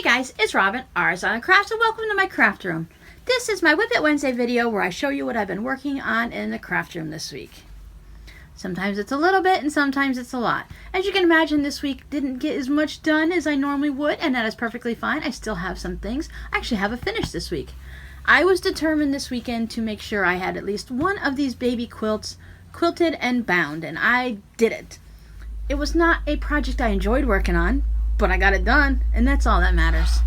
guys, it's Robin, RsIslandCrafts, and welcome to my craft room. This is my WiP It Wednesday video where I show you what I've been working on in the craft room this week. Sometimes it's a little bit and sometimes it's a lot. As you can imagine, this week didn't get as much done as I normally would, and that is perfectly fine. I still have some things. I actually have a finish this week. I was determined this weekend to make sure I had at least one of these baby quilts quilted and bound, and I did it. It was not a project I enjoyed working on, but I got it done, and that's all that matters.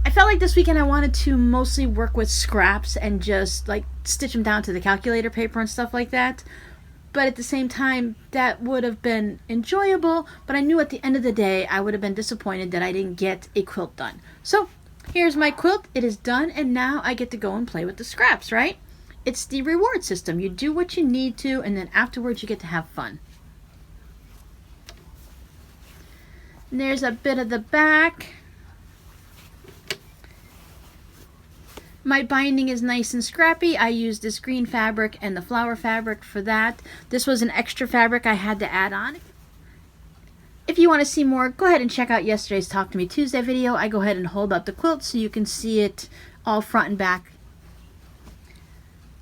I felt like this weekend I wanted to mostly work with scraps and just like stitch them down to the calculator paper and stuff like that. But at the same time, that would have been enjoyable, but I knew at the end of the day I would have been disappointed that I didn't get a quilt done. So here's my quilt. It is done, and now I get to go and play with the scraps, right? It's the reward system. You do what you need to, and then afterwards you get to have fun. And there's a bit of the back. My binding is nice and scrappy. I used this green fabric and the flower fabric for that. This was an extra fabric I had to add on. If you want to see more, go ahead and check out yesterday's Talk to Me Tuesday video. I go ahead and hold up the quilt so you can see it all front and back.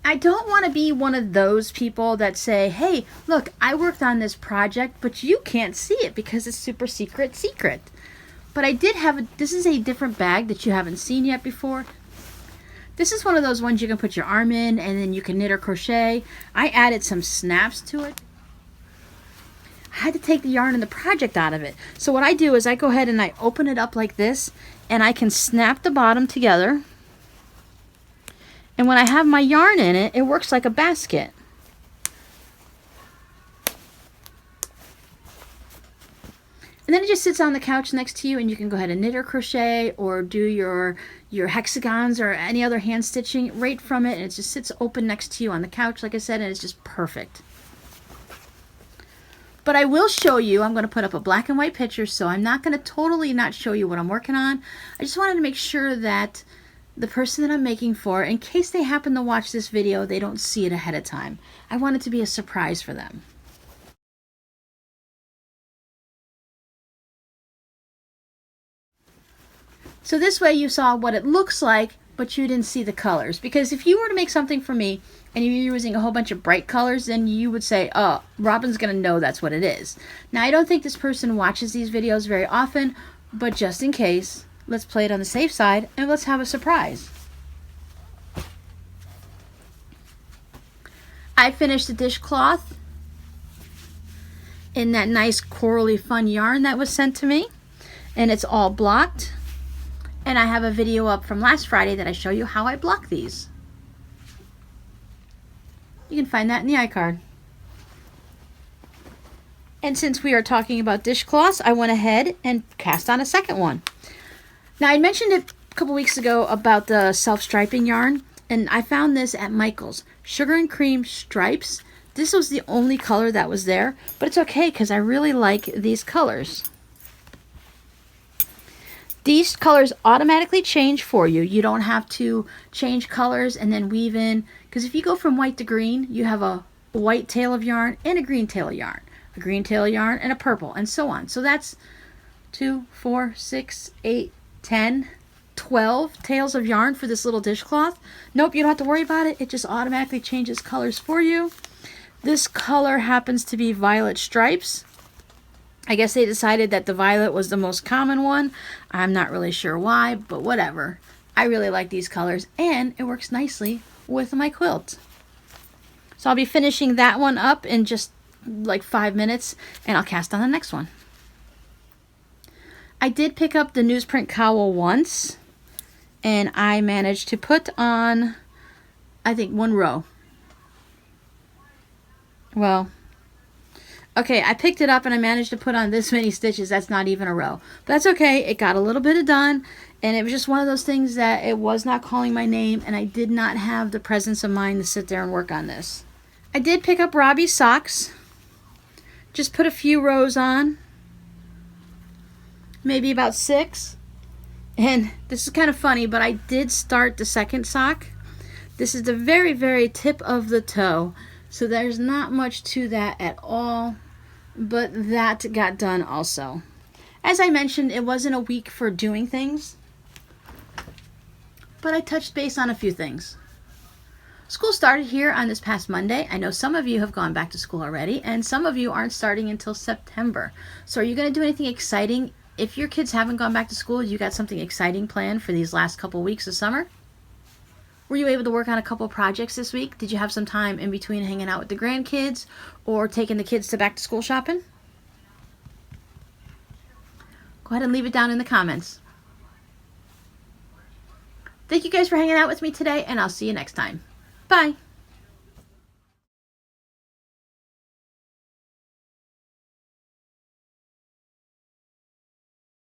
I don't want to be one of those people that say, hey, look, I worked on this project, but you can't see it because it's super secret. But I did have this is a different bag that you haven't seen yet before. This is one of those ones you can put your arm in and then you can knit or crochet. I added some snaps to it. I had to take the yarn and the project out of it. So what I do is I go ahead and I open it up like this, and I can snap the bottom together. And when I have my yarn in it, it works like a basket. And then it just sits on the couch next to you, and you can go ahead and knit or crochet or do your hexagons or any other hand stitching right from it, and it just sits open next to you on the couch, like I said, and it's just perfect. But I will show you, I'm going to put up a black and white picture, so I'm not going to totally not show you what I'm working on. I just wanted to make sure that the person that I'm making for, in case they happen to watch this video, they don't see it ahead of time. I want it to be a surprise for them. So this way you saw what it looks like, but you didn't see the colors. Because if you were to make something for me and you're using a whole bunch of bright colors, then you would say, oh, Robin's going to know that's what it is. Now, I don't think this person watches these videos very often, but just in case, let's play it on the safe side and let's have a surprise. I finished the dishcloth in that nice corally fun yarn that was sent to me, and it's all blocked. And I have a video up from last Friday that I show you how I block these. You can find that in the iCard. And since we are talking about dishcloths, I went ahead and cast on a second one. Now, I mentioned it a couple weeks ago about the self-striping yarn, and I found this at Michael's. Sugar and Cream Stripes. This was the only color that was there, but it's okay because I really like these colors. These colors automatically change for you. You don't have to change colors and then weave in, because if you go from white to green, you have a white tail of yarn and a green tail of yarn, a green tail of yarn and a purple, and so on. So that's 2, 4, 6, 8, 10, 12 tails of yarn for this little dishcloth. Nope, you don't have to worry about it. It just automatically changes colors for you. This color happens to be Violet Stripes. I guess they decided that the violet was the most common one. I'm not really sure why, but whatever. I really like these colors, and it works nicely with my quilt. So I'll be finishing that one up in just like 5 minutes, and I'll cast on the next one. I did pick up the newsprint cowl once, and I managed to put on, I think, 1 row. Well, okay, I picked it up and I managed to put on this many stitches. That's not even a row. But that's okay. It got a little bit of done, and it was just one of those things that it was not calling my name, and I did not have the presence of mind to sit there and work on this. I did pick up Robbie's socks. Just put a few rows on. Maybe about 6. And this is kind of funny, but I did start the second sock. This is the very, very tip of the toe. So there's not much to that at all. But that got done also. As I mentioned, it wasn't a week for doing things, but I touched base on a few things. School started here on this past Monday. I know some of you have gone back to school already, and some of you aren't starting until September. So are you going to do anything exciting? If your kids haven't gone back to school, you got something exciting planned for these last couple weeks of summer? Were you able to work on a couple projects this week? Did you have some time in between hanging out with the grandkids or taking the kids to back to school shopping? Go ahead and leave it down in the comments. Thank you guys for hanging out with me today, and I'll see you next time. Bye.